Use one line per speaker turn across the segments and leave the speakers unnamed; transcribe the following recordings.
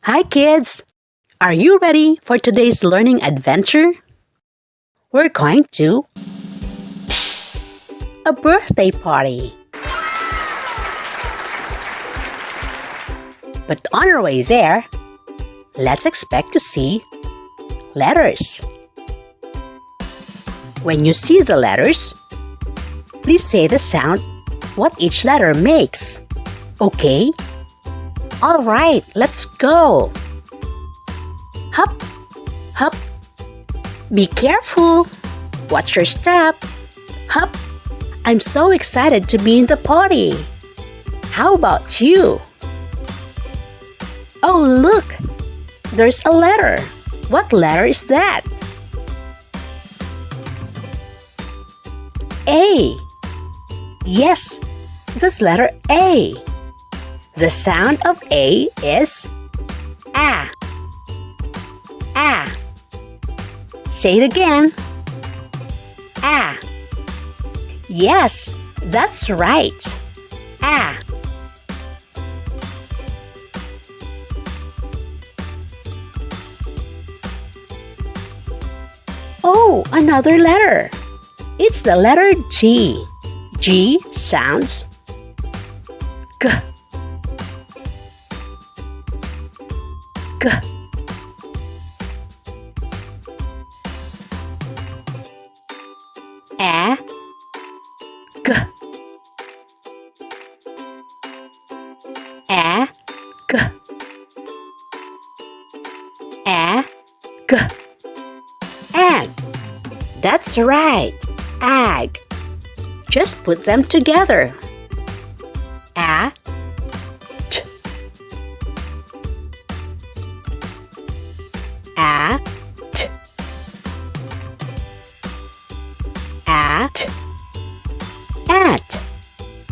Hi kids! Are you ready for today's learning adventure? We're going to a birthday party. But on our way there, let's expect to see letters. When you see the letters, please say the sound what each letter makes. Okay? Alright, let's go! Hop, hop. Be careful. Watch your step. Hop. I'm so excited to be in the party. How about you? Oh, look! There's a letter. What letter is that? A. Yes, that's letter A. The sound of A is A. A. Say it again. A. Yes, that's right. A. Oh, another letter. It's the letter G. G sounds G. G. A. G. A. G. A. G. Ag. That's right. Ag. Just put them together. A. T. A. T. At. At.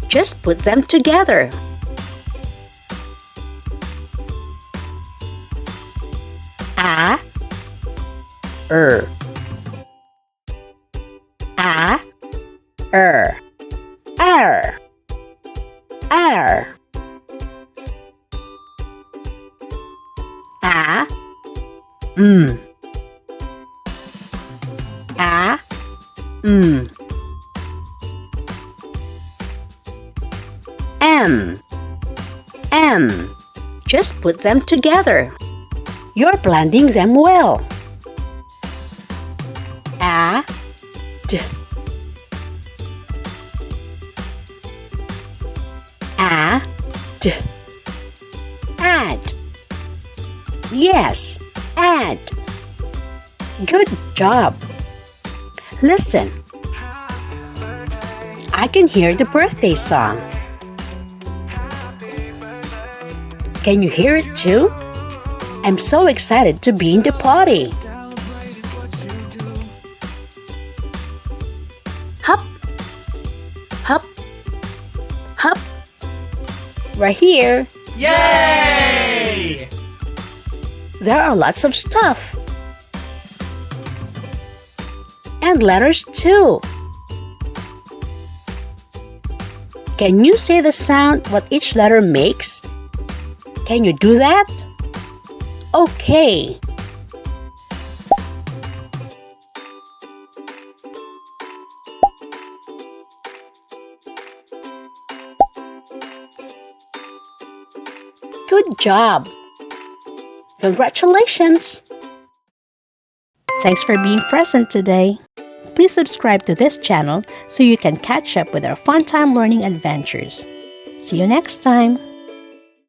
Just put them together. A. Er. A. Er. Er. Er. A. A. M. M. Just put them together. You're blending them well. A. D. A. D. Add. Yes, add. Good job. Listen. I can hear the birthday song. Can you hear it too? I'm so excited to be in the party. Hop, hop, hop. We're here.
Yay!
There are lots of stuff. And letters too. Can you say the sound what each letter makes? Can you do that? Okay. Good job. Congratulations. Thanks for being present today. Please subscribe to this channel so you can catch up with our fun time learning adventures. See you next time.